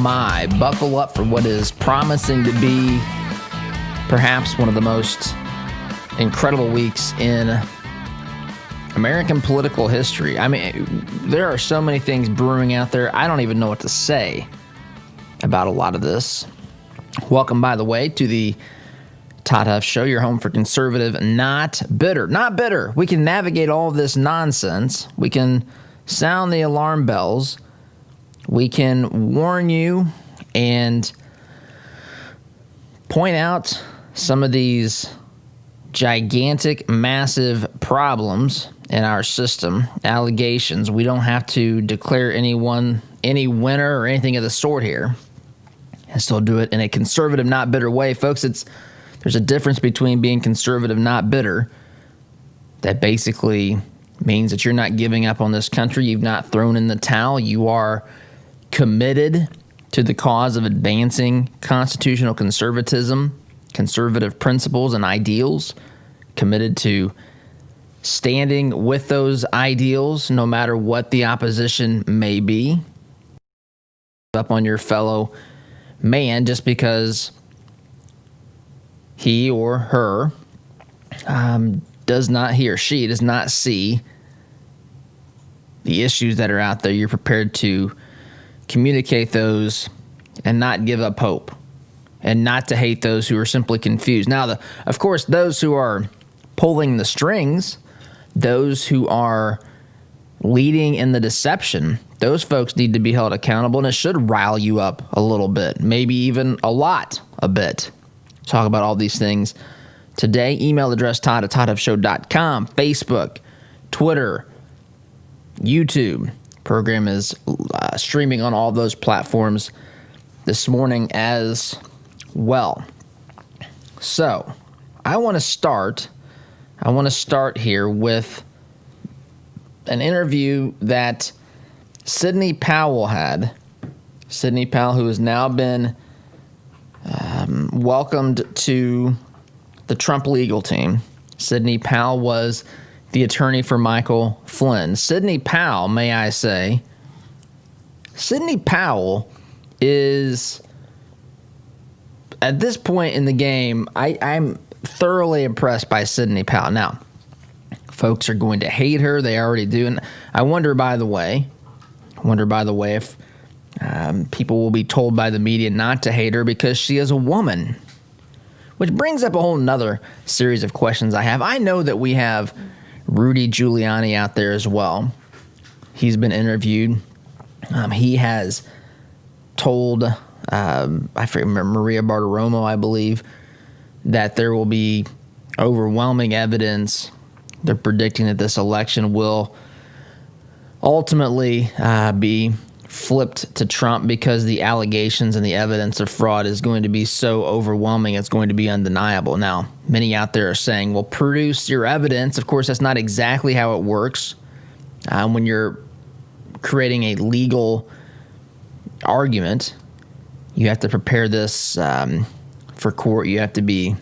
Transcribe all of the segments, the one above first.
my. Buckle up for what is promising to be perhaps one of the most incredible weeks in American political history. I mean, there are so many things brewing out there. I don't even know what to say about a lot of this. Welcome, by the way, to the Todd Huff Show, your home for conservative, not bitter. Not bitter. We can navigate all of this nonsense. We can sound the alarm bells. We can warn you and point out some of these gigantic, massive problems in our system, allegations. We don't have to declare any winner or anything of the sort here, and still do it in a conservative, not bitter way. Folks, there's a difference between being conservative, not bitter. That basically means that you're not giving up on this country. You've not thrown in the towel. You are committed to the cause of advancing constitutional conservatism, conservative principles and ideals, committed to standing with those ideals no matter what the opposition may be. Up on your fellow man just because he or her he or she does not see the issues that are out there. You're prepared to communicate those and not give up hope and not to hate those who are simply confused. Now, of course, those who are pulling the strings, those who are leading in the deception, those folks need to be held accountable, and it should rile you up a little bit, maybe even a bit. Talk about all these things today. Email address todd@toddhuffshow.com, Facebook, Twitter, YouTube. Program is streaming on all those platforms this morning as well. So I want to start here with an interview that Sidney Powell had. Sidney Powell, who has now been welcomed to the Trump legal team. Sidney Powell was the attorney for Michael Flynn. Sidney Powell, may I say, Sidney Powell is, at this point in the game, I'm thoroughly impressed by Sidney Powell. Now, folks are going to hate her. They already do. And I wonder, by the way, if people will be told by the media not to hate her because she is a woman. Which brings up a whole nother series of questions I have. I know that we have Rudy Giuliani out there as well. He's been interviewed. He has told, I forget, Maria Bartiromo, I believe, that there will be overwhelming evidence. They're predicting that this election will ultimately be flipped to Trump because the allegations and the evidence of fraud is going to be so overwhelming, it's going to be undeniable. Now, many out there are saying, well, produce your evidence. Of course, that's not exactly how it works. When you're creating a legal argument, you have to prepare this for court. You have to be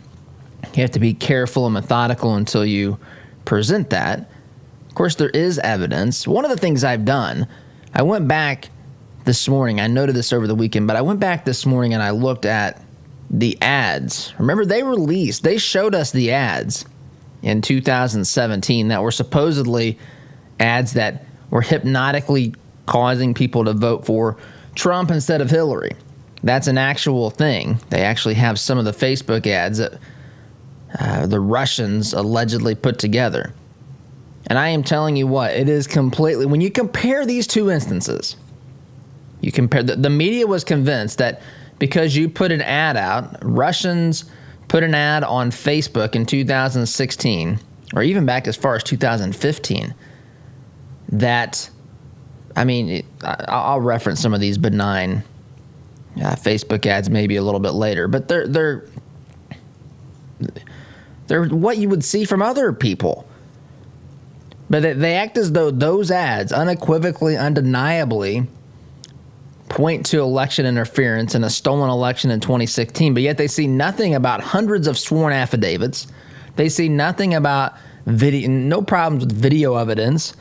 careful and methodical until you present that. Of course, there is evidence. One of the things I've done, I went back this morning. I noted this over the weekend, but I went back this morning and I looked at the ads. Remember, they showed us the ads in 2017 that were supposedly ads that were hypnotically causing people to vote for Trump instead of Hillary. That's an actual thing. They actually have some of the Facebook ads that the Russians allegedly put together. And I am telling you what, it is completely, when you compare these two instances, you compare, the media was convinced that because you put an ad out, Russians put an ad on Facebook in 2016, or even back as far as 2015, that, I'll reference some of these benign Facebook ads maybe a little bit later, but they're what you would see from other people. But they act as though those ads unequivocally, undeniably point to election interference and a stolen election in 2016, but yet they see nothing about hundreds of sworn affidavits. They see nothing about video, no problems with video evidence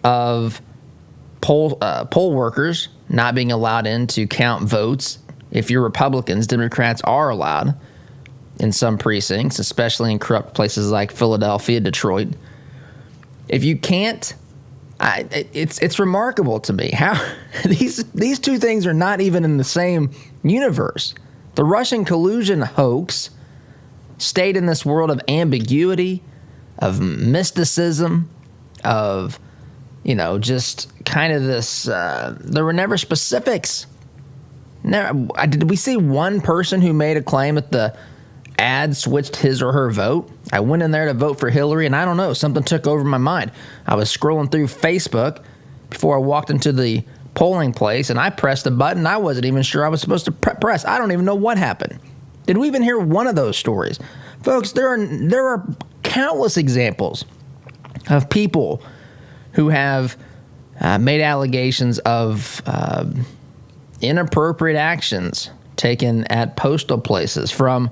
of poll workers not being allowed in to count votes. If you're Republicans, Democrats are allowed in some precincts, especially in corrupt places like Philadelphia, Detroit. If you can't, it's remarkable to me how these two things are not even in the same universe. The Russian collusion hoax stayed in this world of ambiguity, of mysticism, of, just kind of this, there were never specifics. Did we see one person who made a claim that the ad switched his or her vote? I went in there to vote for Hillary, and I don't know, something took over my mind. I was scrolling through Facebook before I walked into the polling place, and I pressed a button I wasn't even sure I was supposed to press. I don't even know what happened. Did we even hear one of those stories? Folks, there are countless examples of people who have made allegations of inappropriate actions taken at postal places, from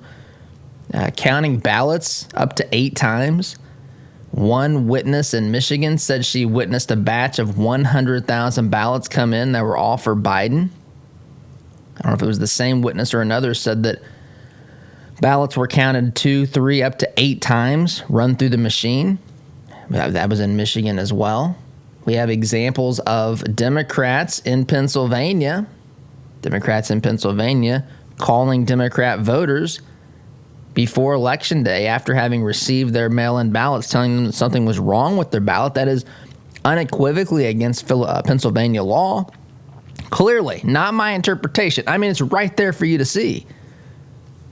counting ballots up to 8 times. One witness in Michigan said she witnessed a batch of 100,000 ballots come in that were all for Biden. I don't know if it was the same witness or another said that ballots were counted 2, 3, up to 8 times, run through the machine. That was in Michigan as well. We have examples of Democrats in Pennsylvania calling Democrat voters before Election Day after having received their mail-in ballots, telling them that something was wrong with their ballot. That is unequivocally against Pennsylvania law. Clearly, not my interpretation. I mean, it's right there for you to see.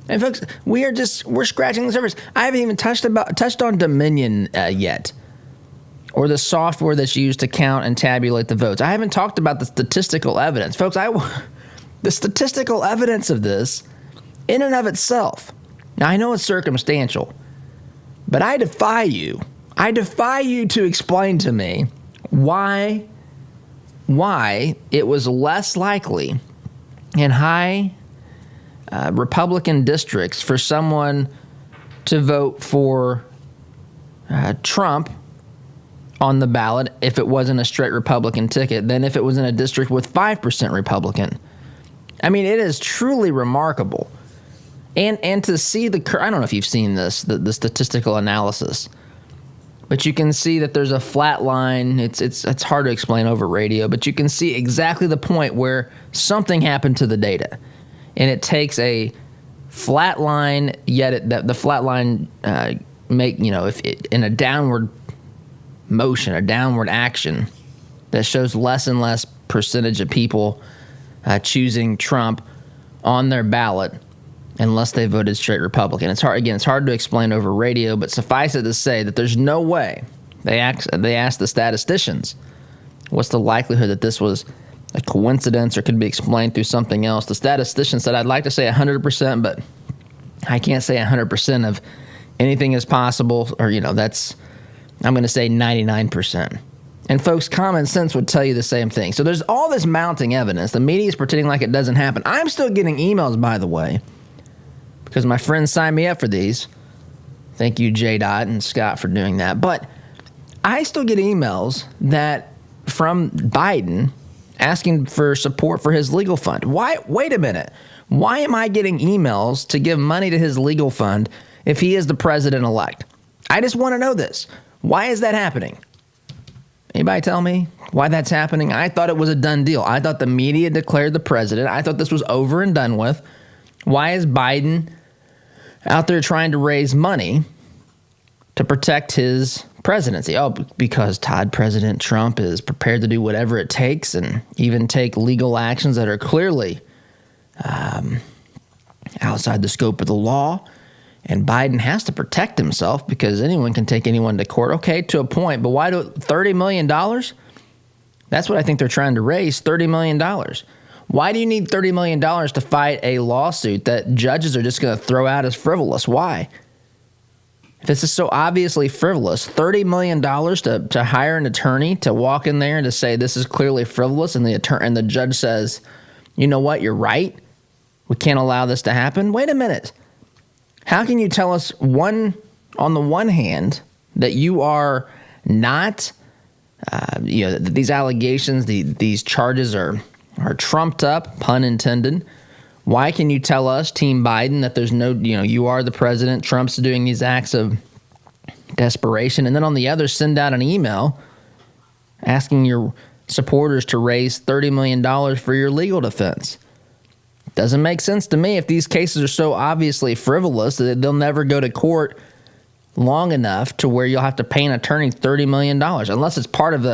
And folks, we're scratching the surface. I haven't even touched on Dominion yet, or the software that's used to count and tabulate the votes. I haven't talked about the statistical evidence. Folks, the statistical evidence of this, in and of itself, now I know it's circumstantial, but I defy you to explain to me why it was less likely in high Republican districts for someone to vote for Trump on the ballot if it wasn't a straight Republican ticket than if it was in a district with 5% Republican. I mean, it is truly remarkable. And to see I don't know if you've seen this, the statistical analysis, but you can see that there's a flat line. It's hard to explain over radio, but you can see exactly the point where something happened to the data. And it takes a flat line, yet the flat line if it, in a downward motion, a downward action that shows less and less percentage of people choosing Trump on their ballot unless they voted straight Republican. It's hard to explain over radio, but suffice it to say that there's no way. They asked the statisticians, what's the likelihood that this was a coincidence or could be explained through something else? The statistician said, I'd like to say 100%, but I can't say 100% of anything is possible, or, I'm going to say 99%. And folks, common sense would tell you the same thing. So there's all this mounting evidence. The media is pretending like it doesn't happen. I'm still getting emails, by the way, because my friends signed me up for these. Thank you, J. Dot and Scott, for doing that. But I still get emails from Biden asking for support for his legal fund. Why? Wait a minute. Why am I getting emails to give money to his legal fund if he is the president-elect? I just want to know this. Why is that happening? Anybody tell me why that's happening? I thought it was a done deal. I thought the media declared the president. I thought this was over and done with. Why is Biden out there trying to raise money to protect his presidency? Oh, because President Trump is prepared to do whatever it takes and even take legal actions that are clearly outside the scope of the law. And Biden has to protect himself because anyone can take anyone to court. Okay, to a point, but why do $30 million? That's what I think they're trying to raise, $30 million. Why do you need $30 million to fight a lawsuit that judges are just going to throw out as frivolous? Why? If this is so obviously frivolous, $30 million to hire an attorney to walk in there and to say this is clearly frivolous, and the judge says, you know what, you're right. We can't allow this to happen. Wait a minute. How can you tell us on the one hand that you are not These allegations, these charges are trumped up, pun intended. Why can you tell us, Team Biden, that there's no, you are the president, Trump's doing these acts of desperation, and then on the other, send out an email asking your supporters to raise $30 million for your legal defense? Doesn't make sense to me if these cases are so obviously frivolous that they'll never go to court long enough to where you'll have to pay an attorney $30 million, unless it's part of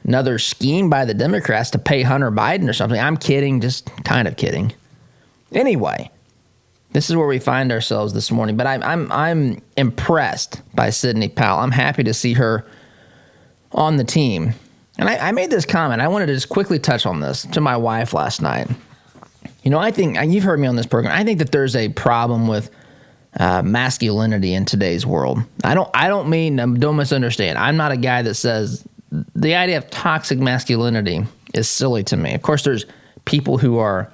another scheme by the Democrats to pay Hunter Biden or something. I'm kidding, just kind of kidding. Anyway, this is where we find ourselves this morning. But I'm impressed by Sidney Powell. I'm happy to see her on the team. And I made this comment. I wanted to just quickly touch on this to my wife last night. I think, you've heard me on this program, I think that there's a problem with masculinity in today's world. Don't misunderstand. I'm not a guy that says the idea of toxic masculinity is silly to me. Of course, there's people who are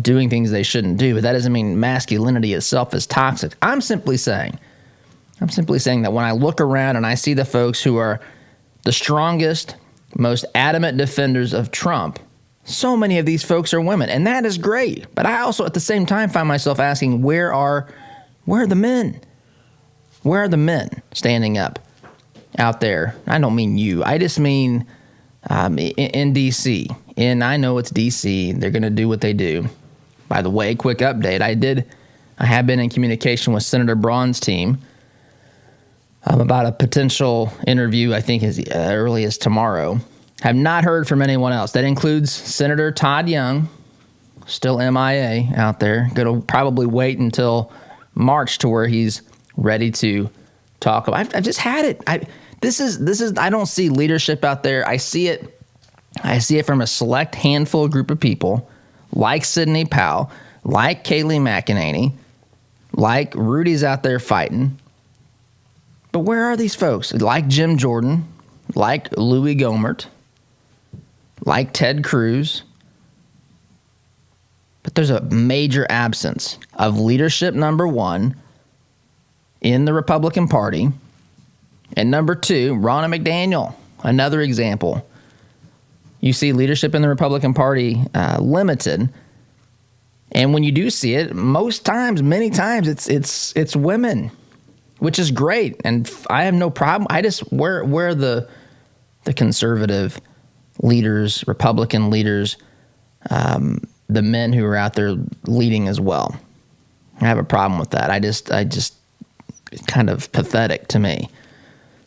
doing things they shouldn't do, but that doesn't mean masculinity itself is toxic. I'm simply saying that when I look around and I see the folks who are the strongest, most adamant defenders of Trump, so many of these folks are women, and that is great. But I also, at the same time, find myself asking, where are the men? Where are the men standing up out there? I don't mean you. I just mean in D.C. And I know it's D.C. They're going to do what they do. By the way, quick update. I have been in communication with Senator Braun's team about a potential interview, I think as early as tomorrow. Have not heard from anyone else. That includes Senator Todd Young, still MIA out there. Going to probably wait until March to where he's ready to talk. I've just had it. This is. I don't see leadership out there. I see it from a select handful group of people, like Sidney Powell, like Kayleigh McEnany, like Rudy's out there fighting. But where are these folks? Like Jim Jordan, like Louis Gohmert, like Ted Cruz. But there's a major absence of leadership, number one, in the Republican Party. And number two, Ronna McDaniel, another example. You see leadership in the Republican Party limited. And when you do see it, many times, it's women, which is great. And I have no problem. Where are the conservative leaders, Republican leaders, the men who are out there leading as well? I have a problem with that. It's kind of pathetic to me.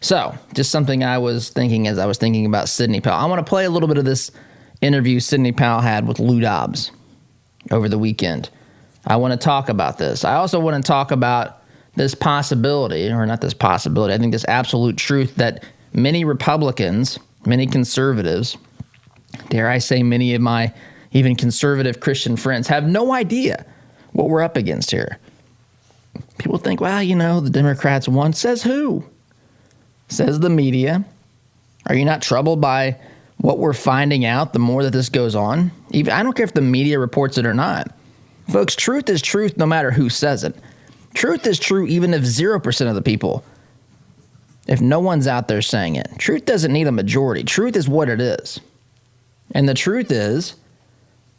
So, just something I was thinking as I was thinking about Sidney Powell. I want to play a little bit of this interview Sidney Powell had with Lou Dobbs over the weekend. I want to talk about this. I also want to talk about this possibility, or not this possibility, I think this absolute truth that many Republicans, many conservatives, dare I say many of my even conservative Christian friends, have no idea what we're up against here. People think, well, the Democrats won. Says who? Says the media. Are you not troubled by what we're finding out the more that this goes on? I don't care if the media reports it or not. Folks, truth is truth no matter who says it. Truth is true even if 0% of the people, if no one's out there saying it. Truth doesn't need a majority. Truth is what it is. And the truth is,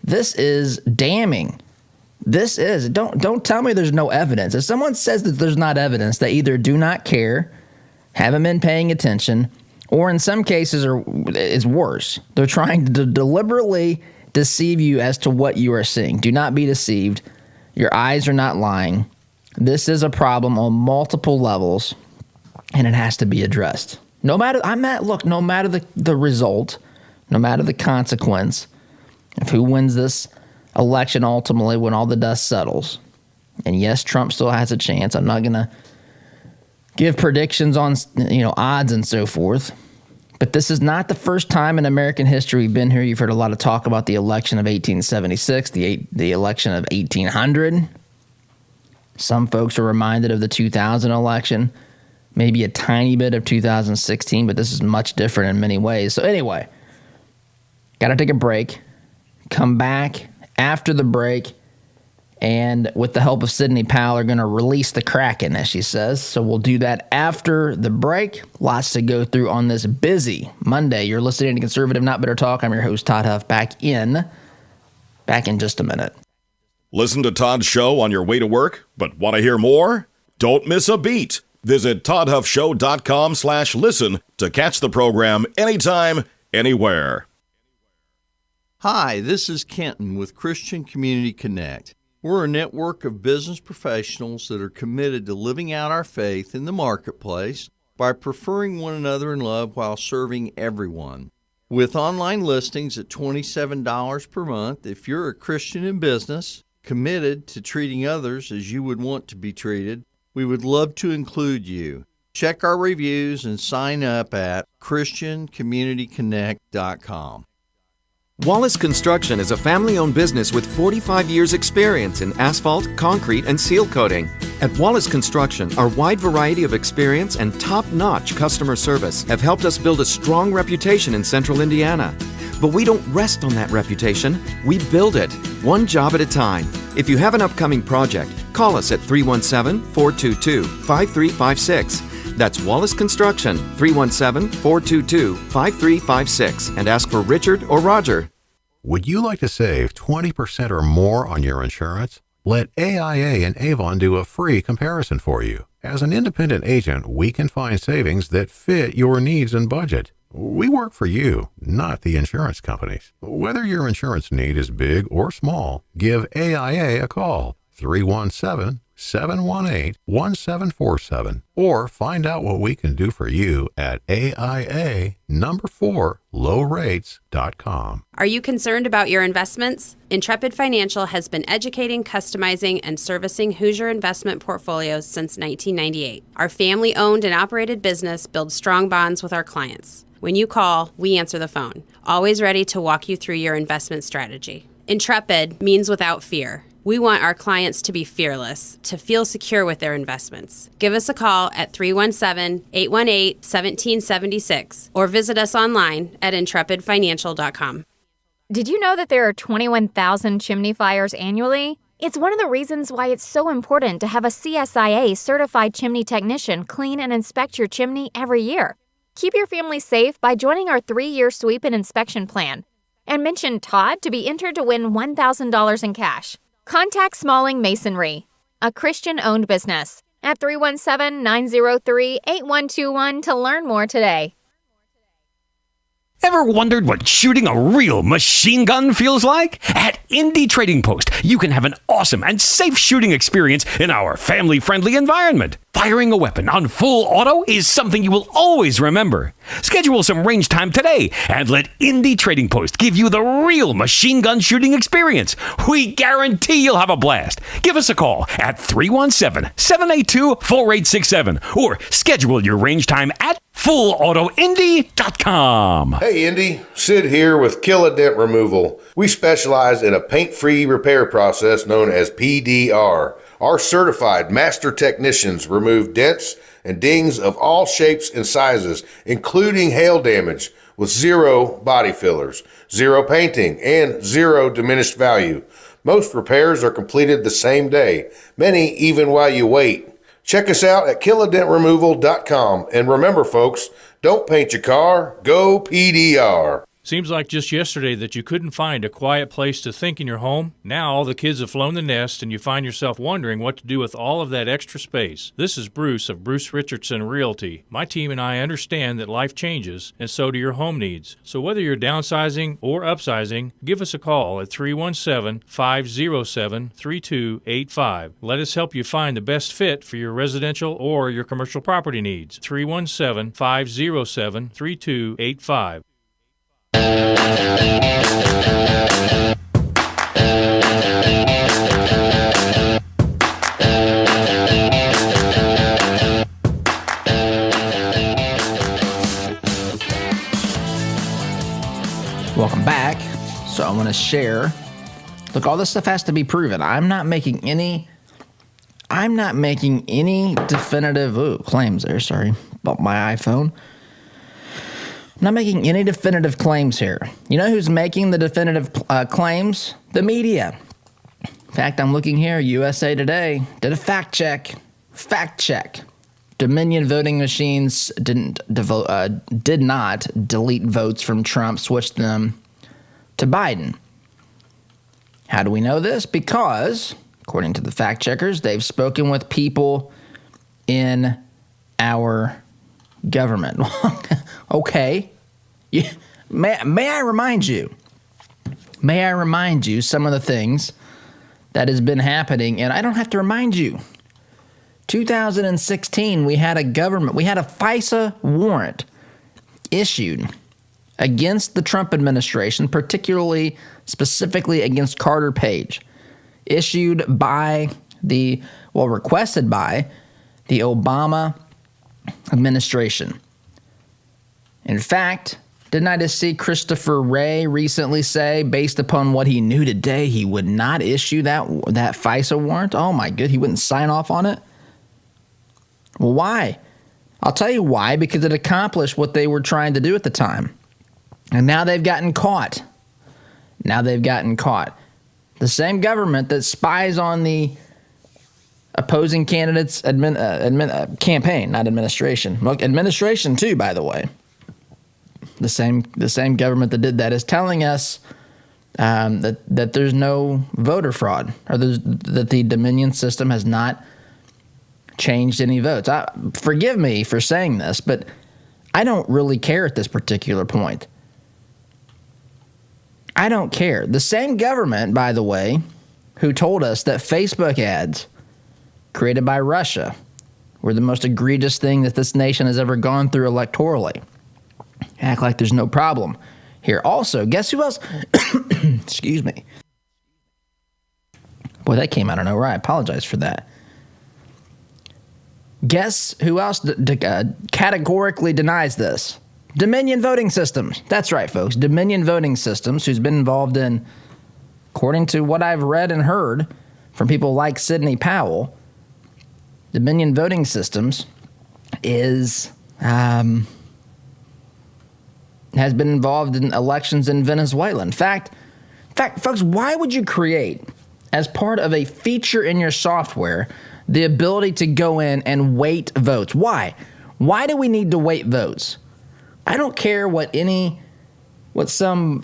this is damning. This is. Don't tell me there's no evidence. If someone says that there's not evidence, they either do not care, haven't been paying attention, or in some cases it's worse. They're trying to deliberately deceive you as to what you are seeing. Do not be deceived. Your eyes are not lying. This is a problem on multiple levels, and it has to be addressed. No matter the result, no matter the consequence of who wins this election ultimately when all the dust settles. And yes, Trump still has a chance. I'm not going to give predictions on, odds and so forth. But this is not the first time in American history we've been here. You've heard a lot of talk about the election of 1876, the election of 1800. Some folks are reminded of the 2000 election, maybe a tiny bit of 2016, but this is much different in many ways. So anyway, got to take a break, come back after the break, And with the help of Sydney Powell, are going to release the Kraken, as she says. So we'll do that after the break. Lots to go through on this busy Monday. You're listening to Conservative Not Bitter Talk. I'm your host, Todd Huff, back in just a minute. Listen to Todd's show on your way to work, but want to hear more? Don't miss a beat. Visit toddhuffshow.com/listen to catch the program anytime, anywhere. Hi, this is Kenton with Christian Community Connect. We're a network of business professionals that are committed to living out our faith in the marketplace by preferring one another in love while serving everyone. With online listings at $27 per month, if you're a Christian in business, committed to treating others as you would want to be treated, we would love to include you. Check our reviews and sign up at ChristianCommunityConnect.com. Wallace Construction is a family-owned business with 45 years' experience in asphalt, concrete, and seal coating. At Wallace Construction, our wide variety of experience and top-notch customer service have helped us build a strong reputation in central Indiana. But we don't rest on that reputation. We build it, one job at a time. If you have an upcoming project, call us at 317-422-5356. That's Wallace Construction, 317-422-5356, and ask for Richard or Roger. Would you like to save 20% or more on your insurance? Let AIA and Avon do a free comparison for you. As an independent agent, we can find savings that fit your needs and budget. We work for you, not the insurance companies. Whether your insurance need is big or small, give AIA a call, 317-718-1747, or find out what we can do for you at AIA4lowrates.com. Are you concerned about your investments? Intrepid Financial has been educating, customizing, and servicing Hoosier investment portfolios since 1998. Our family-owned and operated business builds strong bonds with our clients. When you call, we answer the phone, always ready to walk you through your investment strategy. Intrepid means without fear. We want our clients to be fearless, to feel secure with their investments. Give us a call at 317-818-1776 or visit us online at intrepidfinancial.com. Did you know that there are 21,000 chimney fires annually? It's one of the reasons why it's so important to have a CSIA certified chimney technician clean and inspect your chimney every year. Keep your family safe by joining our 3-year sweep and inspection plan. And mention Todd to be entered to win $1,000 in cash. Contact Smalling Masonry, a Christian-owned business, at 317-903-8121 to learn more today. Ever wondered what shooting a real machine gun feels like? At Indy Trading Post, you can have an awesome and safe shooting experience in our family-friendly environment. Firing a weapon on full auto is something you will always remember. Schedule some range time today and let Indy Trading Post give you the real machine gun shooting experience. We guarantee you'll have a blast. Give us a call at 317-782-4867 or schedule your range time at fullautoindy.com. Hey Indy, Sid here with Kill a Dent Removal. We specialize in a paint-free repair process known as PDR. Our certified master technicians remove dents and dings of all shapes and sizes, including hail damage, with 0 body fillers, 0 painting, and 0 diminished value. Most repairs are completed the same day, many even while you wait. Check us out at killadentremoval.com. And remember, folks, don't paint your car, go PDR. Seems like just yesterday that you couldn't find a quiet place to think in your home. Now all the kids have flown the nest and you find yourself wondering what to do with all of that extra space. This is Bruce of Bruce Richardson Realty. My team and I understand that life changes, and so do your home needs. So whether you're downsizing or upsizing, give us a call at 317-507-3285. Let us help you find the best fit for your residential or your commercial property needs. 317-507-3285. Welcome back. So I want to share. Look, all this stuff has to be proven. I'm not making any definitive claims there. Sorry about my iPhone. I'm not making any definitive claims here. You know who's making the definitive claims? The media. fact, I'm looking here. USA Today did a fact check. Fact check. Dominion voting machines did not delete votes from Trump, switch them to Biden. How do we know this? Because, according to the fact checkers, they've spoken with people in our government. Okay. May I remind you? May I remind you some of the things that has been happening? And I don't have to remind you. 2016, we had a FISA warrant issued against the Trump administration, specifically against Carter Page, requested by the Obama administration. In fact, didn't I just see Christopher Wray recently say, based upon what he knew today, he would not issue that FISA warrant? Oh my good, he wouldn't sign off on it? Well, why? I'll tell you why, because it accomplished what they were trying to do at the time. And now they've gotten caught. The same government that spies on the opposing candidates' campaign, not administration. Look, administration too, by the way. The same government that did that is telling us that there's no voter fraud, or that the Dominion system has not changed any votes. Forgive me for saying this, but I don't really care at this particular point. I don't care. The same government, by the way, who told us that Facebook ads created by Russia were the most egregious thing that this nation has ever gone through electorally. Act like there's no problem here. Also, guess who else? Excuse me. Boy, that came out of nowhere. I apologize for that. Guess who else categorically denies this? Dominion Voting Systems. That's right, folks. Dominion Voting Systems, who's been involved in, according to what I've read and heard from people like Sidney Powell, Dominion Voting Systems has been involved in elections in Venezuela. In fact, folks, why would you create, as part of a feature in your software, the ability to go in and weight votes? Why? Why do we need to weight votes? I don't care what some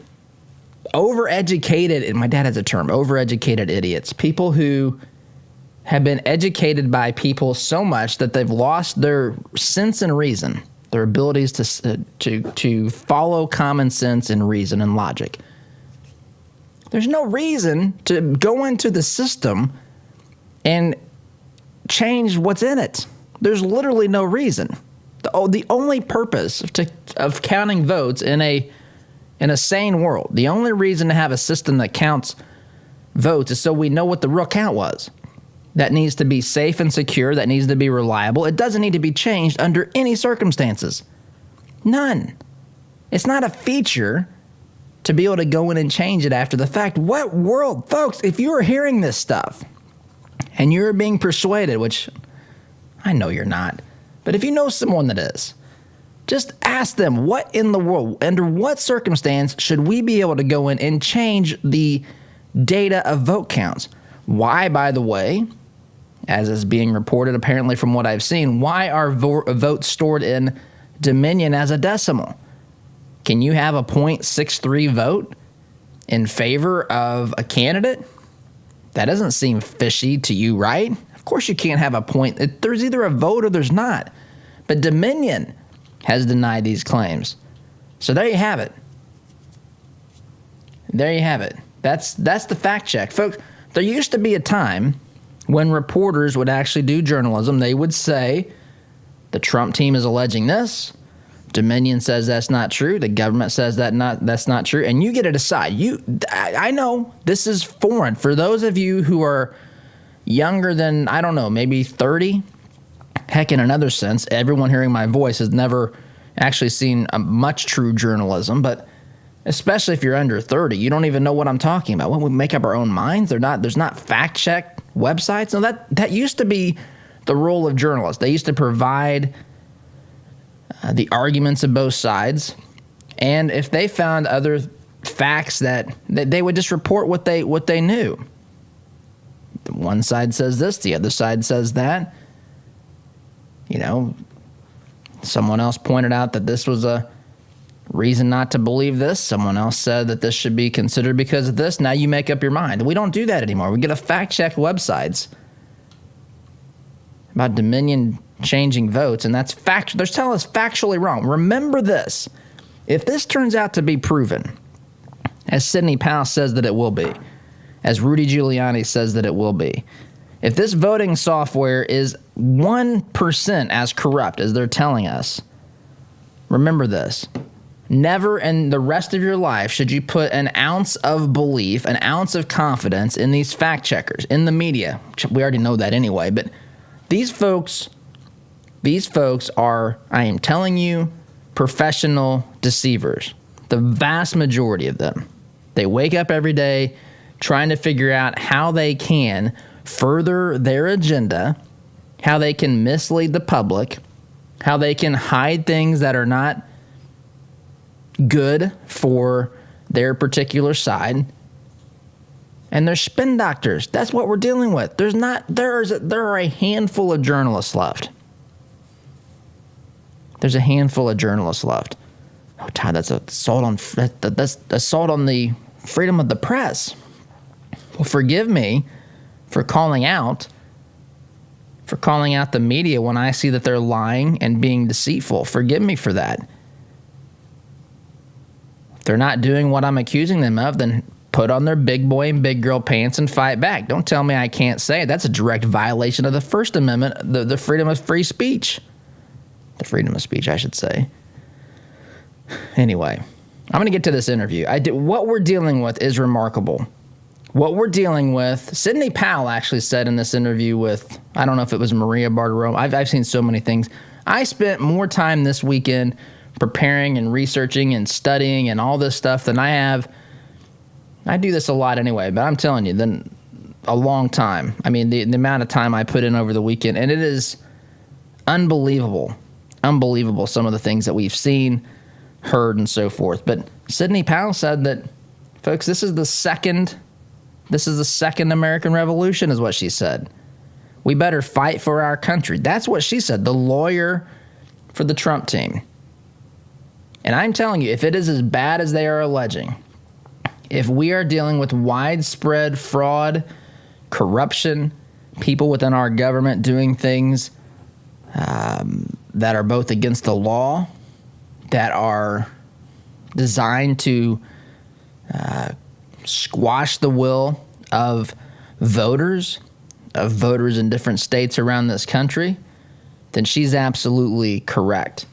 overeducated, and my dad has a term, overeducated idiots, people who have been educated by people so much that they've lost their sense and reason, their abilities to follow common sense and reason and logic. There's no reason to go into the system and change what's in it. There's literally no reason. The only purpose of counting votes in a sane world, the only reason to have a system that counts votes is so we know what the real count was. That needs to be safe and secure. That needs to be reliable. It doesn't need to be changed under any circumstances. None. It's not a feature to be able to go in and change it after the fact. What world, folks, if you are hearing this stuff and you're being persuaded, which I know you're not, but if you know someone that is, just ask them, what in the world, under what circumstance should we be able to go in and change the data of vote counts? Why, by the way, as is being reported apparently from what I've seen, why are votes stored in Dominion as a decimal? Can you have a .63 vote in favor of a candidate? That doesn't seem fishy to you, right? Of course you can't have a point. There's either a vote or there's not. But Dominion has denied these claims. So there you have it. There you have it. That's the fact check. Folks, there used to be a time when reporters would actually do journalism. They would say, the Trump team is alleging this. Dominion says that's not true. The government says that's not true. And you get to decide. I know this is foreign. For those of you who are younger than, I don't know, maybe 30, heck, in another sense, everyone hearing my voice has never actually seen much true journalism. But especially if you're under 30, you don't even know what I'm talking about. When we make up our own minds, there's not fact check websites. No, that used to be the role of journalists. They used to provide the arguments of both sides, and if they found other facts that they would just report what they knew. one side says this, the other side says that. You know, someone else pointed out that this was a reason not to believe this. Someone else said that this should be considered because of this. Now you make up your mind. We don't do that anymore. We get to fact check websites about Dominion changing votes, and that's fact. They're telling us factually wrong. Remember this. If this turns out to be proven, as Sidney Powell says that it will be, as Rudy Giuliani says that it will be, if this voting software is 1% as corrupt as they're telling us, remember this. Never in the rest of your life should you put an ounce of belief, an ounce of confidence in these fact checkers, in the media. We already know that anyway, but these folks are, I am telling you, professional deceivers. The vast majority of them. They wake up every day trying to figure out how they can further their agenda, how they can mislead the public, how they can hide things that are not good for their particular side. And they're spin doctors. That's what we're dealing with. There are a handful of journalists left. There's a handful of journalists left. Oh, Todd, that's assault on the freedom of the press. Well, forgive me for calling out the media when I see that they're lying and being deceitful. Forgive me for that. If they're not doing what I'm accusing them of, then put on their big boy and big girl pants and fight back. Don't tell me I can't say it. That's a direct violation of the First Amendment, the freedom of free speech. The freedom of speech, I should say. Anyway, I'm going to get to this interview. What we're dealing with is remarkable. What we're dealing with, Sidney Powell actually said in this interview with, I don't know if it was Maria Bartiromo. I've seen so many things. I spent more time this weekend preparing and researching and studying and all this stuff than I have. I do this a lot anyway, but I'm telling you, then a long time. I mean, the amount of time I put in over the weekend, and it is unbelievable. Unbelievable, some of the things that we've seen, heard, and so forth. But Sidney Powell said that, folks, this is the second American Revolution, is what she said. We better fight for our country. That's what she said, the lawyer for the Trump team. And I'm telling you, if it is as bad as they are alleging, if we are dealing with widespread fraud, corruption, people within our government doing things that are both against the law, that are designed to squash the will of voters in different states around this country, then she's absolutely correct.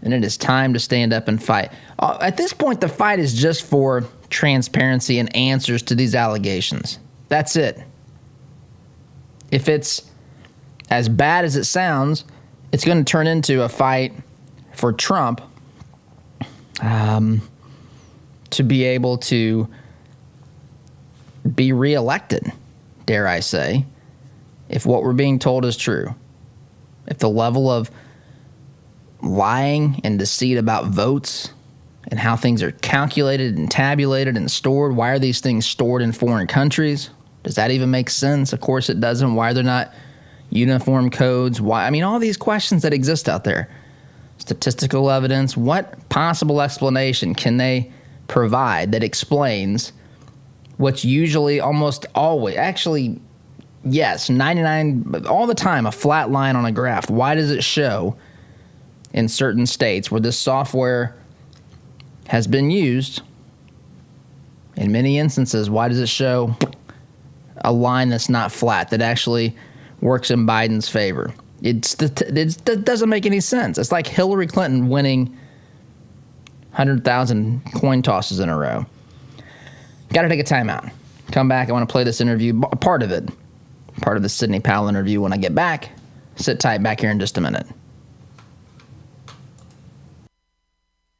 And it is time to stand up and fight. At this point, the fight is just for transparency and answers to these allegations. That's it. If it's as bad as it sounds, it's going to turn into a fight for Trump to be able to be reelected, dare I say, if what we're being told is true. If the level of lying and deceit about votes and how things are calculated and tabulated and stored, why are these things stored in foreign countries? Does that even make sense? Of course it doesn't. Why are there not uniform codes? Why? I mean, all these questions that exist out there. Statistical evidence. What possible explanation can they provide that explains what's usually almost always, actually, yes, 99, all the time, a flat line on a graph? Why does it show in certain states where this software has been used, in many instances, why does it show a line that's not flat, that actually works in Biden's favor? It doesn't make any sense. It's like Hillary Clinton winning 100,000 coin tosses in a row. Got to take a timeout. Come back. I want to play this interview, part of it, part of the Sidney Powell interview when I get back. Sit tight back here in just a minute.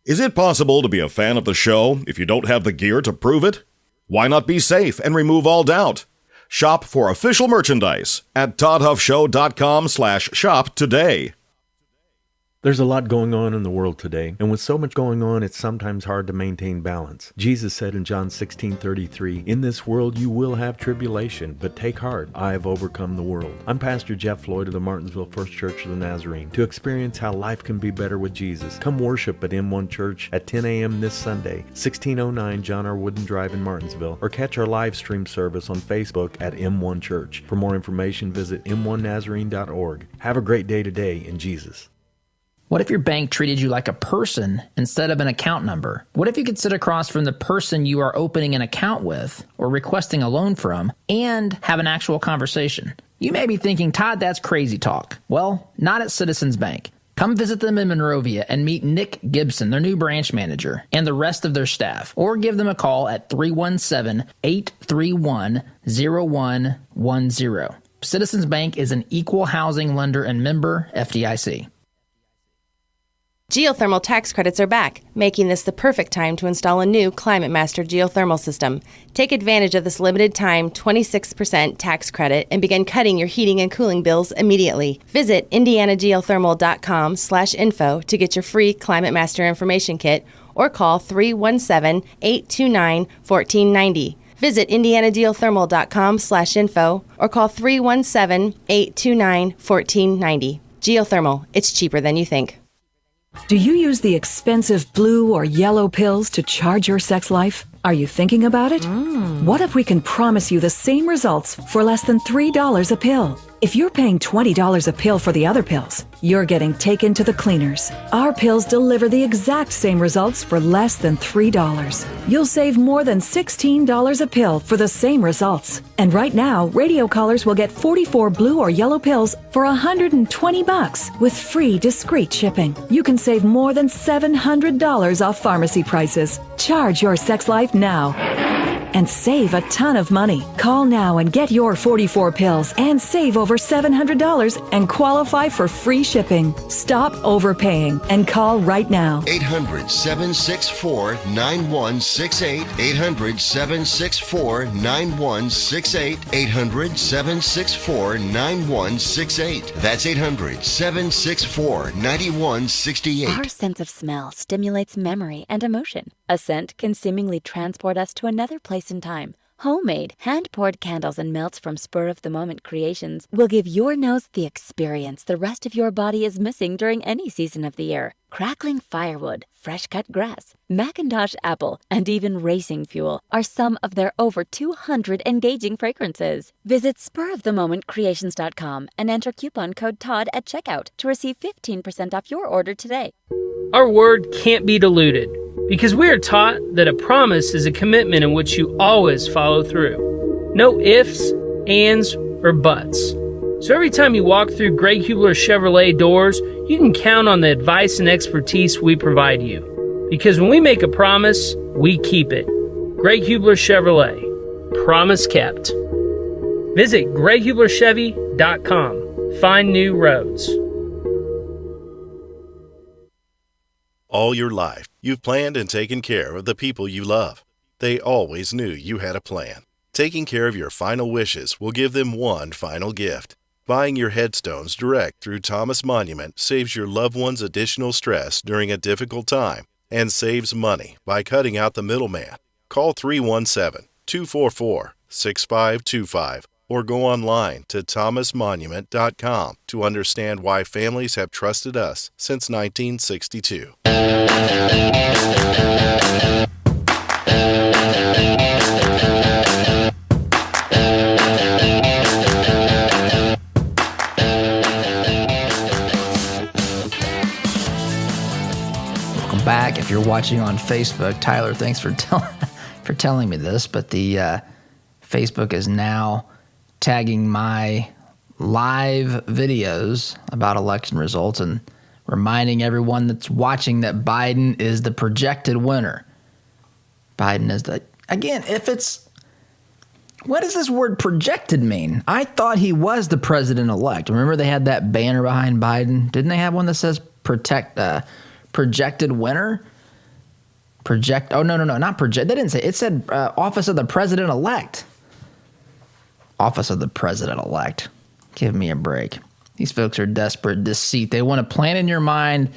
Is it possible to be a fan of the show if you don't have the gear to prove it? Why not be safe and remove all doubt? Shop for official merchandise at toddhuffshow.com/shop today. There's a lot going on in the world today, and with so much going on, it's sometimes hard to maintain balance. Jesus said in John 16:33, "In this world you will have tribulation, but take heart, I have overcome the world." I'm Pastor Jeff Floyd of the Martinsville First Church of the Nazarene. To experience how life can be better with Jesus, come worship at M1 Church at 10 a.m. this Sunday, 1609 John R. Wooden Drive in Martinsville, or catch our live stream service on Facebook at M1 Church. For more information, visit m1nazarene.org. Have a great day today in Jesus. What if your bank treated you like a person instead of an account number? What if you could sit across from the person you are opening an account with or requesting a loan from and have an actual conversation? You may be thinking, Todd, that's crazy talk. Well, not at Citizens Bank. Come visit them in Monrovia and meet Nick Gibson, their new branch manager, and the rest of their staff. Or give them a call at 317-831-0110. Citizens Bank is an equal housing lender and member FDIC. Geothermal tax credits are back, making this the perfect time to install a new Climate Master geothermal system. Take advantage of this limited time 26% tax credit and begin cutting your heating and cooling bills immediately. Visit indianageothermal.com/info to get your free Climate Master information kit or call 317-829-1490. Visit indianageothermal.com/info or call 317-829-1490. Geothermal, it's cheaper than you think. Do you use the expensive blue or yellow pills to charge your sex life? Are you thinking about it? What if we can promise you the same results for less than $3 a pill? If you're paying $20 a pill for the other pills, you're getting taken to the cleaners. Our pills deliver the exact same results for less than $3. You'll save more than $16 a pill for the same results. And right now, radio callers will get 44 blue or yellow pills for $120 with free discreet shipping. You can save more than $700 off pharmacy prices. Charge your sex life now and save a ton of money. Call now and get your 44 pills and save over $700 and qualify for free shipping. Stop overpaying and call right now. 800-764-9168. 800-764-9168. 800-764-9168. That's 800-764-9168. Our sense of smell stimulates memory and emotion. A scent can seemingly transport us to another place in time. Homemade, hand-poured candles and melts from spur-of-the-moment creations will give your nose the experience the rest of your body is missing during any season of the year. Crackling firewood, fresh-cut grass, Macintosh apple, and even racing fuel are some of their over 200 engaging fragrances. Visit spurofthemomentcreations.com and enter coupon code TODD at checkout to receive 15% off your order today. Our word can't be diluted, because we are taught that a promise is a commitment in which you always follow through. No ifs, ands, or buts. So every time you walk through Greg Hubler Chevrolet doors, you can count on the advice and expertise we provide you. Because when we make a promise, we keep it. Greg Hubler Chevrolet. Promise kept. Visit GregHublerChevy.com. Find new roads. All your life, you've planned and taken care of the people you love. They always knew you had a plan. Taking care of your final wishes will give them one final gift. Buying your headstones direct through Thomas Monument saves your loved ones additional stress during a difficult time and saves money by cutting out the middleman. Call 317-244-6525 or go online to thomasmonument.com to understand why families have trusted us since 1962. Welcome back. If you're watching on Facebook, Tyler, thanks for telling me this, but the Facebook is now tagging my live videos about election results and reminding everyone that's watching that Biden is the projected winner. Biden is the, again, what does this word projected mean? I thought he was the president-elect. Remember they had that banner behind Biden? Didn't they have one that says projected winner? Not project. They didn't say, it said office of the president-elect. Office of the president-elect. Give me a break. These folks are desperate deceit. They want to plant in your mind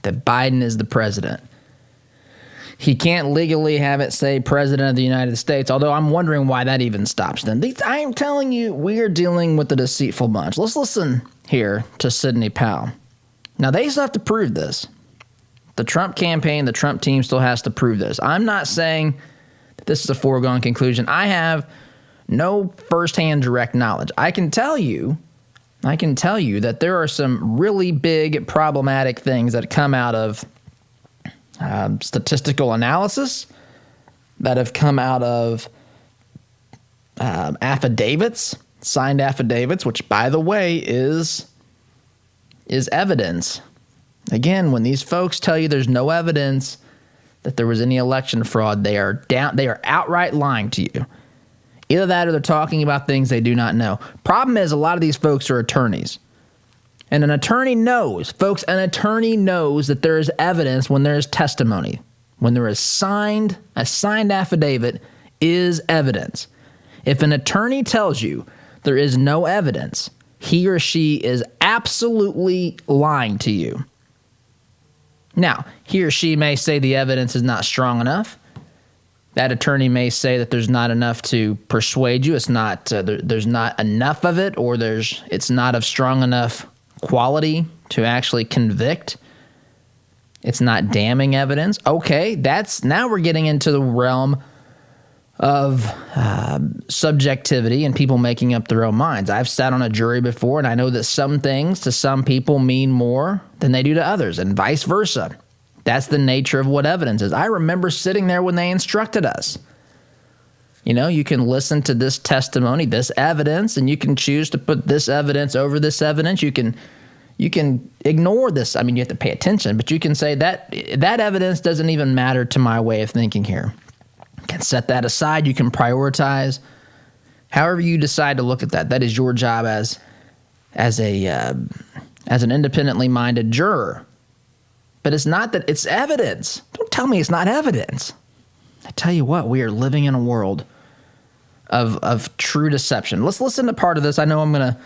that Biden is the president. He can't legally have it say President of the United States, although I'm wondering why that even stops them. I am telling you, we are dealing with a deceitful bunch. Let's listen here to Sidney Powell. Now, they still have to prove this. The Trump campaign, the Trump team still has to prove this. I'm not saying that this is a foregone conclusion. I have no firsthand direct knowledge. I can tell you that there are some really big problematic things that come out of statistical analysis, that have come out of affidavits, signed affidavits, which, by the way, is evidence. Again, when these folks tell you there's no evidence that there was any election fraud, they are outright lying to you. Either that or they're talking about things they do not know. Problem is, a lot of these folks are attorneys. And an attorney knows, folks, an attorney knows that there is evidence when there is testimony. When there is a signed affidavit is evidence. If an attorney tells you there is no evidence, he or she is absolutely lying to you. Now, he or she may say the evidence is not strong enough. That attorney may say that there's not enough to persuade you. It's not there's not enough of it, or it's not of strong enough quality to actually convict. It's not damning evidence. Okay, now we're getting into the realm of subjectivity and people making up their own minds. I've sat on a jury before, and I know that some things to some people mean more than they do to others, and vice versa. That's the nature of what evidence is. I remember sitting there when they instructed us. You can listen to this testimony, this evidence, and you can choose to put this evidence over this evidence. You can ignore this. I mean, you have to pay attention, but you can say that evidence doesn't even matter to my way of thinking here. You can set that aside. You can prioritize. However you decide to look at that, that is your job as an independently minded juror. But it's not that it's evidence. Don't tell me it's not evidence. I tell you what, we are living in a world of true deception. Let's listen to part of this. I know I'm going to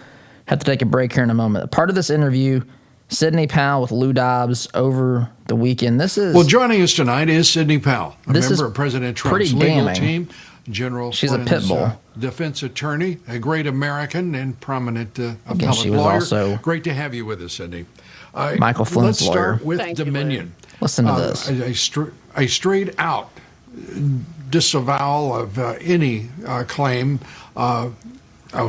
have to take a break here in a moment. Part of this interview, Sidney Powell with Lou Dobbs over the weekend. Well, joining us tonight is Sidney Powell, a member of President Trump's legal team. General She's Flynn's, a pit bull. Defense attorney, a great American and prominent Again, appellate lawyer. Great to have you with us, Sidney. Michael Flynn's lawyer. Let's start with Dominion. Listen to this. A straight-out disavowal of any claim of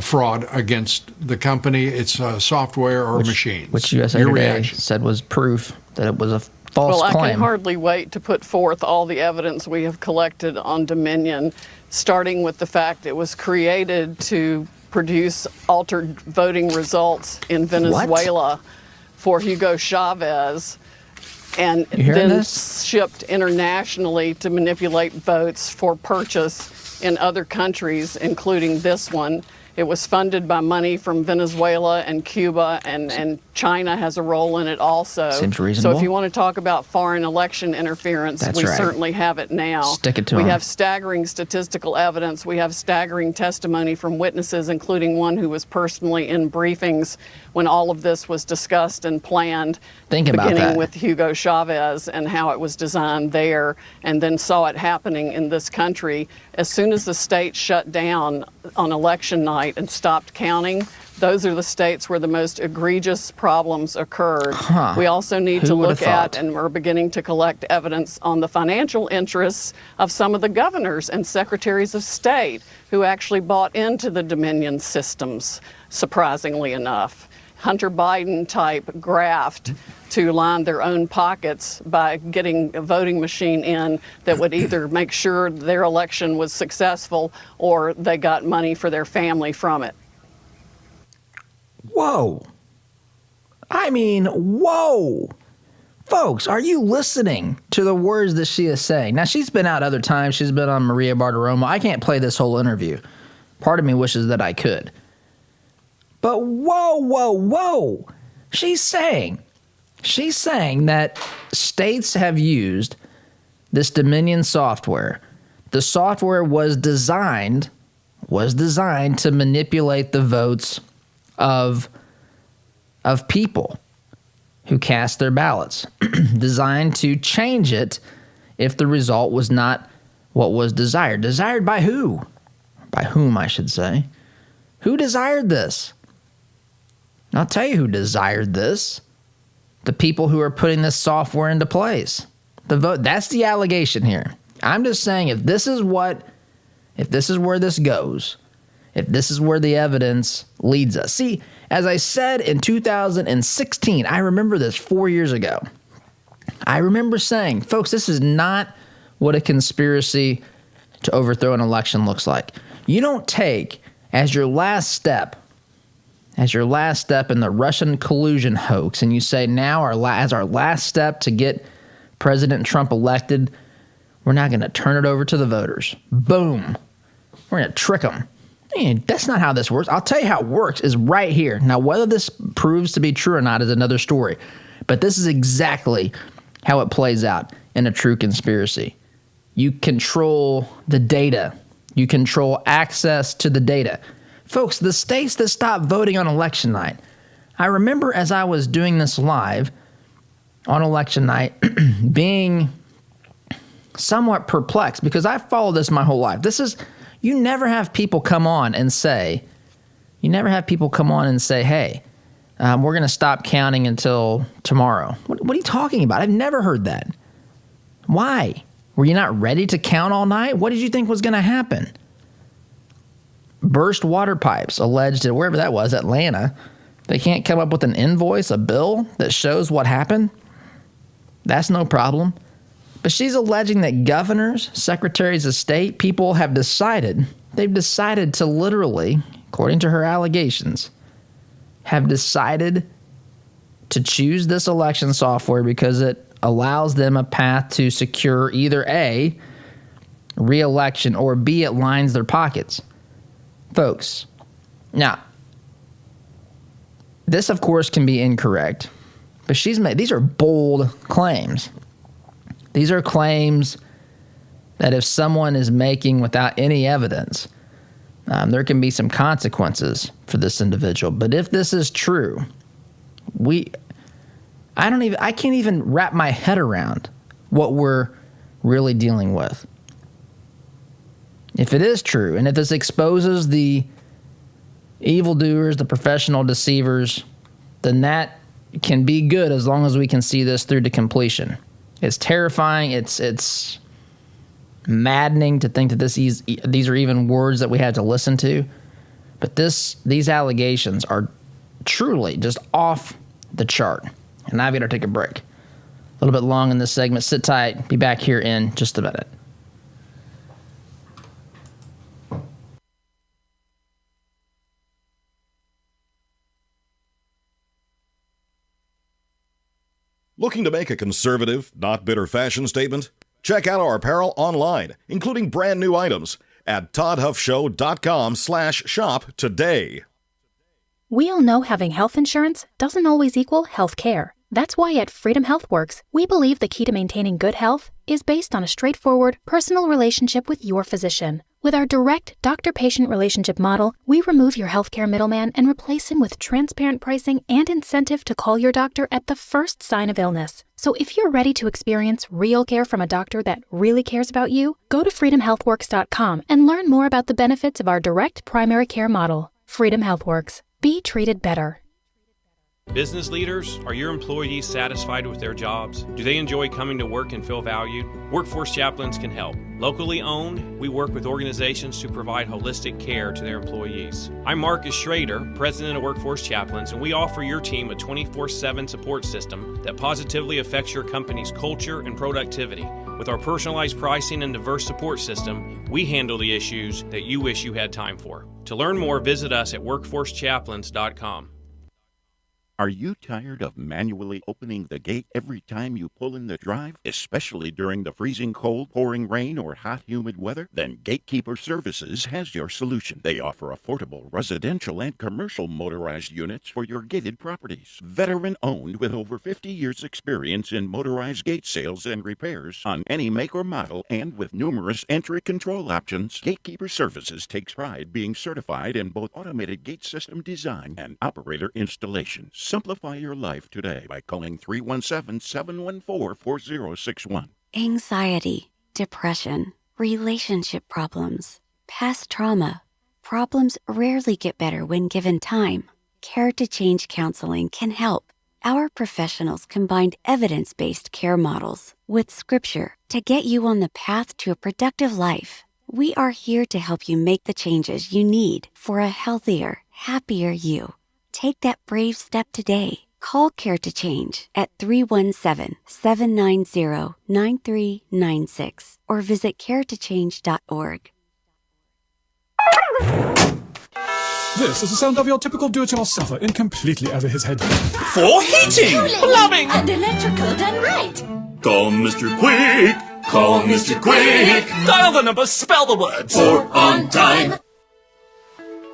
fraud against the company, its software or machines. Which USA Today said was proof that it was a false claim. Well, I can hardly wait to put forth all the evidence we have collected on Dominion, starting with the fact it was created to produce altered voting results in Venezuela for Hugo Chavez, and then shipped internationally to manipulate votes for purchase in other countries, including this one. It was funded by money from Venezuela and Cuba, and China has a role in it also. Seems reasonable. So if you want to talk about foreign election interference, we certainly have it now. Stick it to We them. have staggering statistical evidence. We have staggering testimony from witnesses, including one who was personally in briefings when all of this was discussed and planned. Beginning with Hugo Chavez and how it was designed there, and then saw it happening in this country. As soon as the state shut down on election night and stopped counting, those are the states where the most egregious problems occurred. We also need to look at, and we're beginning to collect evidence on the financial interests of some of the governors and secretaries of state who actually bought into the Dominion systems, surprisingly enough. Hunter Biden type graft to line their own pockets by getting a voting machine in that would either make sure their election was successful or they got money for their family from it. Whoa. I mean, whoa. Folks, are you listening to the words that she is saying? Now, she's been out other times. She's been on Maria Bartiromo. I can't play this whole interview. Part of me wishes that I could. But whoa. She's saying that states have used this Dominion software. The software was designed to manipulate the votes of of people who cast their ballots, designed to change it if the result was not what was desired. Desired by who? By whom, I should say. Who desired this? I'll tell you who desired this. The people who are putting this software into place. The vote, that's the allegation here. I'm just saying if this is where this goes, if this is where the evidence leads us. See, as I said in 2016, I remember this 4 years ago. I remember saying, folks, this is not what a conspiracy to overthrow an election looks like. You don't take as your last step in the Russian collusion hoax, and you say now as our last step to get President Trump elected, we're not going to turn it over to the voters. Boom. We're going to trick them. Man, that's not how this works. I'll tell you how it works is right here. Now, whether this proves to be true or not is another story. But this is exactly how it plays out in a true conspiracy. You control the data. You control access to the data. Folks, the states that stopped voting on election night, I remember as I was doing this live on election night being somewhat perplexed because I've followed this my whole life. You never have people come on and say, hey, we're going to stop counting until tomorrow. What are you talking about? I've never heard that. Why? Were you not ready to count all night? What did you think was going to happen? Burst water pipes alleged at wherever that was, Atlanta. They can't come up with an invoice, a bill that shows what happened? That's no problem. But she's alleging that governors, secretaries of state, people they've decided to literally, according to her allegations, have decided to choose this election software because it allows them a path to secure either A, re-election, or B, it lines their pockets. Folks, now, this of course can be incorrect, but these are bold claims. These are claims that if someone is making without any evidence, there can be some consequences for this individual. But if this is true, I can't even wrap my head around what we're really dealing with. If it is true, and if this exposes the evildoers, the professional deceivers, then that can be good as long as we can see this through to completion. It's terrifying. It's maddening to think that these are even words that we had to listen to. But these allegations are truly just off the chart. And I've got to take a break. A little bit long in this segment. Sit tight. Be back here in just a minute. Looking to make a conservative, not bitter fashion statement? Check out our apparel online, including brand new items at toddhuffshow.com/shop today. We all know having health insurance doesn't always equal health care. That's why at Freedom HealthWorks, we believe the key to maintaining good health is based on a straightforward, personal relationship with your physician. With our direct doctor-patient relationship model, we remove your healthcare middleman and replace him with transparent pricing and incentive to call your doctor at the first sign of illness. So if you're ready to experience real care from a doctor that really cares about you, go to freedomhealthworks.com and learn more about the benefits of our direct primary care model. Freedom HealthWorks. Be treated better. Business leaders, are your employees satisfied with their jobs? Do they enjoy coming to work and feel valued? Workforce Chaplains can help. Locally owned, we work with organizations to provide holistic care to their employees. I'm Marcus Schrader, President of Workforce Chaplains, and we offer your team a 24/7 support system that positively affects your company's culture and productivity. With our personalized pricing and diverse support system, we handle the issues that you wish you had time for. To learn more, visit us at workforcechaplains.com. Are you tired of manually opening the gate every time you pull in the drive, especially during the freezing cold, pouring rain, or hot, humid weather? Then Gatekeeper Services has your solution. They offer affordable residential and commercial motorized units for your gated properties. Veteran-owned with over 50 years' experience in motorized gate sales and repairs on any make or model, and with numerous entry control options, Gatekeeper Services takes pride being certified in both automated gate system design and operator installation. Simplify your life today by calling 317-714-4061. Anxiety, depression, relationship problems, past trauma. Problems rarely get better when given time. Care to Change counseling can help. Our professionals combined evidence-based care models with scripture to get you on the path to a productive life. We are here to help you make the changes you need for a healthier, happier you. Take that brave step today. Call Care to Change at 317-790-9396 or visit caretochange.org. This is the sound of your typical do-it-yourselfer in completely over his head. For heating, plumbing, and electrical done right. Call Mr. Quick. Call Mr. Quick. Dial the number, spell the words. For on time.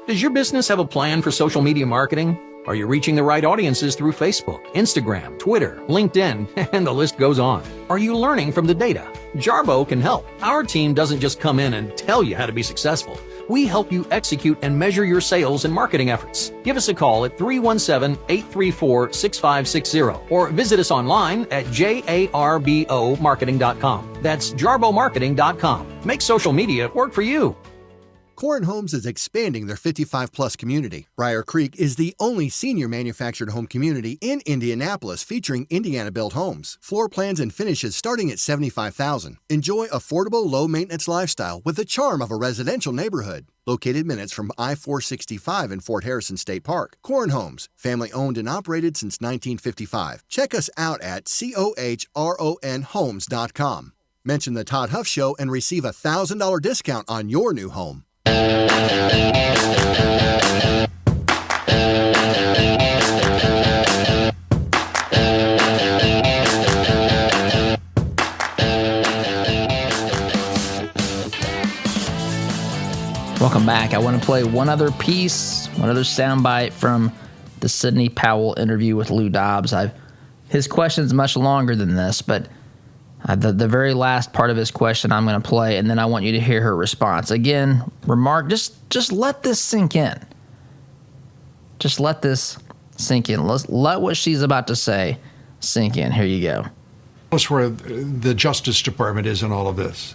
Does your business have a plan for social media marketing? Are you reaching the right audiences through Facebook, Instagram, Twitter, LinkedIn, and the list goes on? Are you learning from the data? Jarbo can help. Our team doesn't just come in and tell you how to be successful. We help you execute and measure your sales and marketing efforts. Give us a call at 317-834-6560 or visit us online at jarbomarketing.com. That's jarbomarketing.com. Make social media work for you. Corin Homes is expanding their 55-plus community. Briar Creek is the only senior manufactured home community in Indianapolis featuring Indiana-built homes. Floor plans and finishes starting at $75,000. Enjoy affordable, low-maintenance lifestyle with the charm of a residential neighborhood. Located minutes from I-465 in Fort Harrison State Park. Corin Homes, family-owned and operated since 1955. Check us out at COHRONhomes.com. Mention the Todd Huff Show and receive a $1,000 discount on your new home. Welcome back. I want to play one other piece, one other soundbite from the Sidney Powell interview with Lou Dobbs. His question's much longer than this, but the very last part of his question I'm going to play, and then I want you to hear her response. Again, just let this sink in. Just let this sink in. Let what she's about to say sink in. Here you go. That's where the Justice Department is in all of this.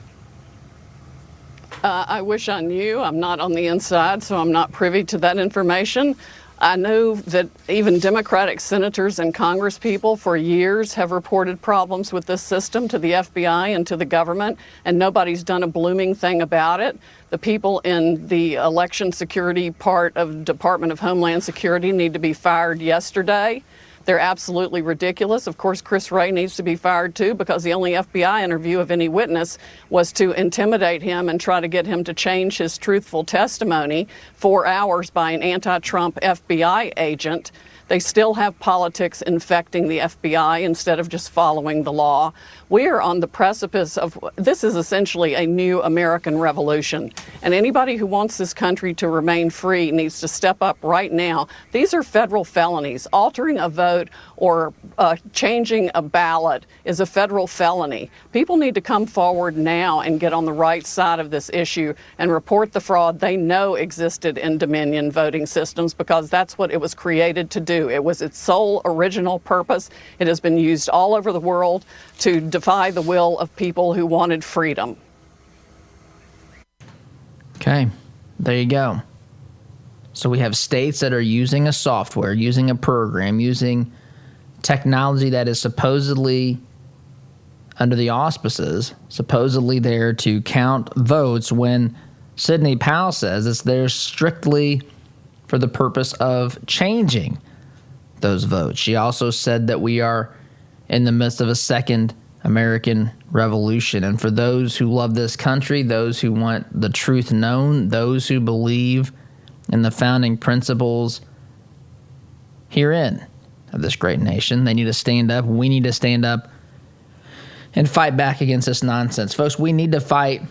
I wish I knew. I'm not on the inside, so I'm not privy to that information. I know that even Democratic senators and congresspeople for years have reported problems with this system to the FBI and to the government, and nobody's done a blooming thing about it. The people in the election security part of the Department of Homeland Security need to be fired yesterday. They're absolutely ridiculous. Of course, Chris Wray needs to be fired too, because the only FBI interview of any witness was to intimidate him and try to get him to change his truthful testimony 4 hours by an anti-Trump FBI agent. They still have politics infecting the FBI instead of just following the law. We are on the precipice of, this is essentially a new American revolution. And anybody who wants this country to remain free needs to step up right now. These are federal felonies. Altering a vote or changing a ballot is a federal felony. People need to come forward now and get on the right side of this issue and report the fraud they know existed in Dominion voting systems, because that's what it was created to do. It was its sole original purpose. It has been used all over the world to defy the will of people who wanted freedom. Okay, there you go. So we have states that are using a software, using a program, using technology that is supposedly under the auspices, supposedly there to count votes, when Sidney Powell says it's there strictly for the purpose of changing those votes. She also said that we are in the midst of a second American Revolution. And for those who love this country, those who want the truth known, those who believe in the founding principles herein of this great nation, they need to stand up. We need to stand up and fight back against this nonsense. Folks, we need to fight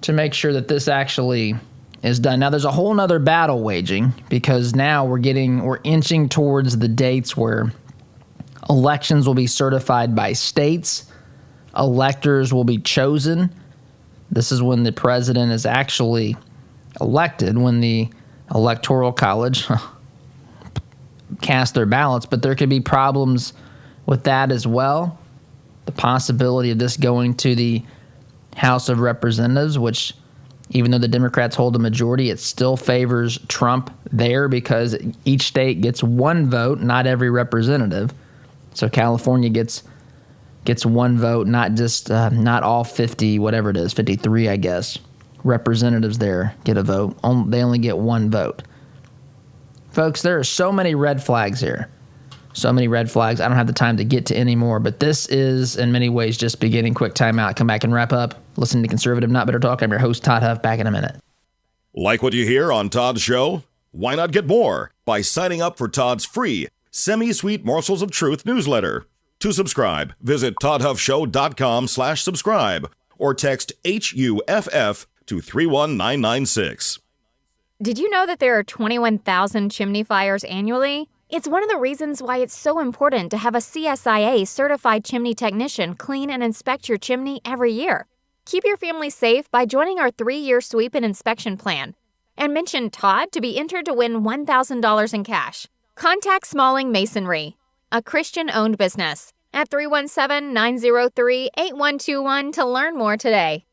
to make sure that this actually is done. Now, there's a whole nother battle waging, because now we're inching towards the dates where elections will be certified by states. Electors will be chosen. This is when the president is actually elected, when the Electoral College cast their ballots, but there could be problems with that as well. The possibility of this going to the House of Representatives, which even though the Democrats hold a majority, it still favors Trump there because each state gets one vote, not every representative. So California gets one vote, not just not all 50, whatever it is, 53, I guess. Representatives there get a vote. They only get one vote. Folks, there are so many red flags here. So many red flags. I don't have the time to get to any more, but this is in many ways just beginning. Quick timeout. Come back and wrap up. Listen to Conservative Not Better Talk. I'm your host, Todd Huff. Back in a minute. Like what you hear on Todd's show? Why not get more by signing up for Todd's free Semi-Sweet Morsels of Truth newsletter? To subscribe, visit toddhuffshow.com/subscribe or text HUFF to 31996. Did you know that there are 21,000 chimney fires annually? It's one of the reasons why it's so important to have a CSIA certified chimney technician clean and inspect your chimney every year. Keep your family safe by joining our 3-year sweep and inspection plan. And mention Todd to be entered to win $1,000 in cash. Contact Smalling Masonry, a Christian-owned business, at 317-903-8121 to learn more today.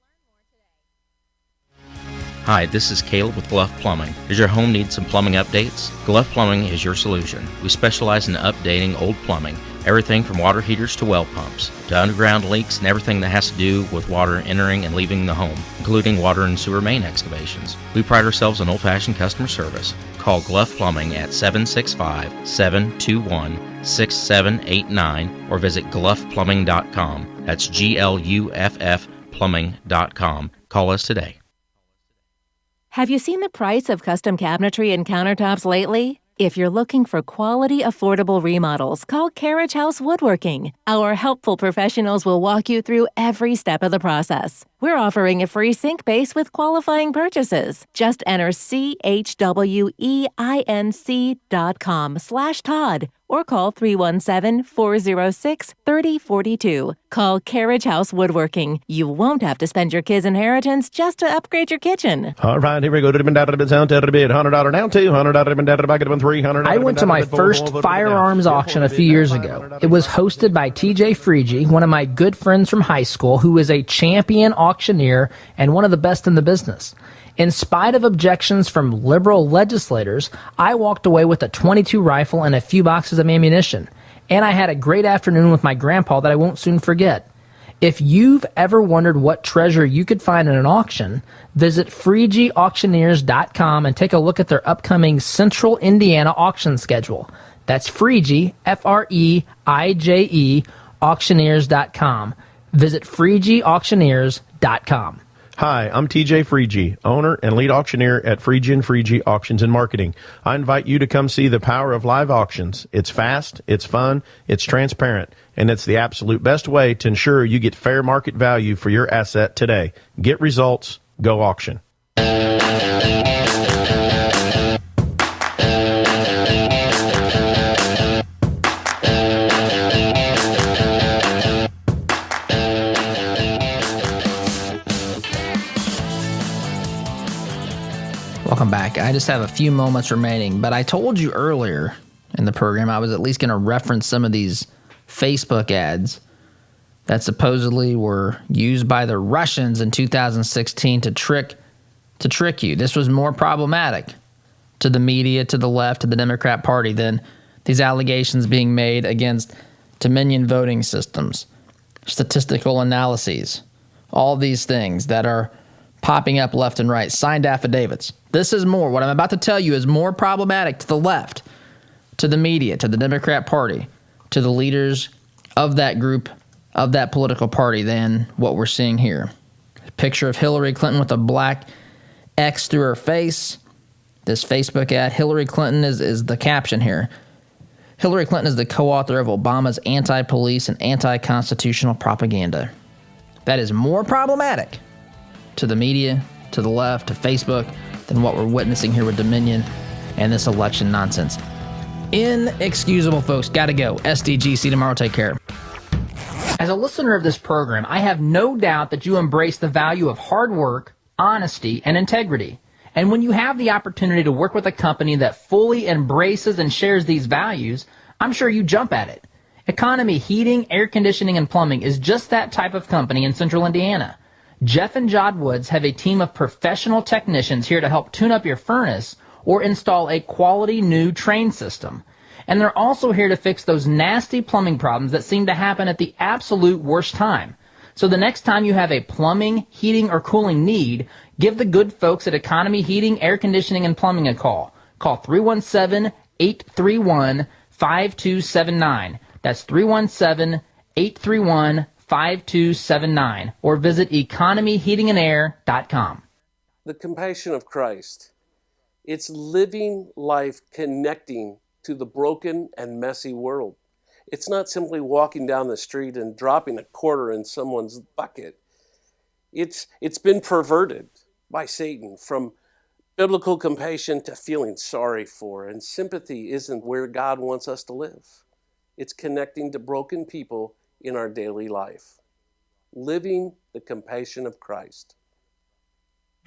Hi, this is Caleb with Gluff Plumbing. Does your home need some plumbing updates? Gluff Plumbing is your solution. We specialize in updating old plumbing, everything from water heaters to well pumps, to underground leaks and everything that has to do with water entering and leaving the home, including water and sewer main excavations. We pride ourselves on old-fashioned customer service. Call Gluff Plumbing at 765-721-6789 or visit gluffplumbing.com. That's GLUFF plumbing.com. Call us today. Have you seen the price of custom cabinetry and countertops lately? If you're looking for quality, affordable remodels, call Carriage House Woodworking. Our helpful professionals will walk you through every step of the process. We're offering a free sink base with qualifying purchases. Just enter CHWEINC.com/Todd or call 317-406-3042. Call Carriage House Woodworking. You won't have to spend your kids' inheritance just to upgrade your kitchen. All right, here we go. $100 down, $200 I went to my first firearms auction a few years ago. It was hosted by TJ Freege, one of my good friends from high school, who is a champion auctioneer and one of the best in the business. In spite of objections from liberal legislators, I walked away with a .22 rifle and a few boxes of ammunition. And I had a great afternoon with my grandpa that I won't soon forget. If you've ever wondered what treasure you could find in an auction, visit FreegeAuctioneers.com and take a look at their upcoming Central Indiana auction schedule. That's Freege, F-R-E-I-J-E, auctioneers.com. Visit FreegeAuctioneers.com. Hi, I'm TJ Freege, owner and lead auctioneer at Freege & Freege Auctions and Marketing. I invite you to come see the power of live auctions. It's fast, it's fun, it's transparent, and it's the absolute best way to ensure you get fair market value for your asset today. Get results, go auction. Welcome back. I just have a few moments remaining, but I told you earlier in the program I was at least going to reference some of these Facebook ads that supposedly were used by the Russians in 2016 to trick you. This was more problematic to the media, to the left, to the Democrat Party than these allegations being made against Dominion voting systems, statistical analyses, all these things that are popping up left and right, signed affidavits. This is more. What I'm about to tell you is more problematic to the left, to the media, to the Democrat Party, to the leaders of that group, of that political party than what we're seeing here. A picture of Hillary Clinton with a black X through her face. This Facebook ad, Hillary Clinton is the caption here. Hillary Clinton is the co-author of Obama's anti-police and anti-constitutional propaganda. That is more problematic to the media, to the left, to Facebook, than what we're witnessing here with Dominion and this election nonsense. Inexcusable, folks. Gotta go. SDG. See you tomorrow. Take care. As a listener of this program, I have no doubt that you embrace the value of hard work, honesty, and integrity. And when you have the opportunity to work with a company that fully embraces and shares these values, I'm sure you jump at it. Economy Heating, Air Conditioning, and Plumbing is just that type of company in Central Indiana. Jeff and Jod Woods have a team of professional technicians here to help tune up your furnace or install a quality new train system. And they're also here to fix those nasty plumbing problems that seem to happen at the absolute worst time. So the next time you have a plumbing, heating, or cooling need, give the good folks at Economy Heating, Air Conditioning, and Plumbing a call. Call 317-831-5279. That's 317-831-5279. Or visit economyheatingandair.com. The compassion of Christ. It's living life connecting to the broken and messy world. It's not simply walking down the street and dropping a quarter in someone's bucket. It's been perverted by Satan from biblical compassion to feeling sorry for, and sympathy isn't where God wants us to live. It's connecting to broken people in our daily life. Living the compassion of Christ.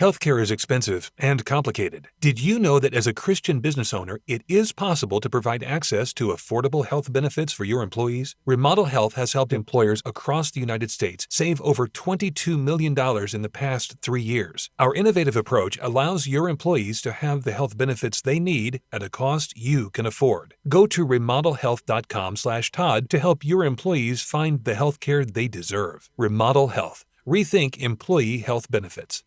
Healthcare is expensive and complicated. Did you know that as a Christian business owner, it is possible to provide access to affordable health benefits for your employees? Remodel Health has helped employers across the United States save over $22 million in the past 3 years. Our innovative approach allows your employees to have the health benefits they need at a cost you can afford. Go to remodelhealth.com/Todd to help your employees find the healthcare they deserve. Remodel Health. Rethink employee health benefits.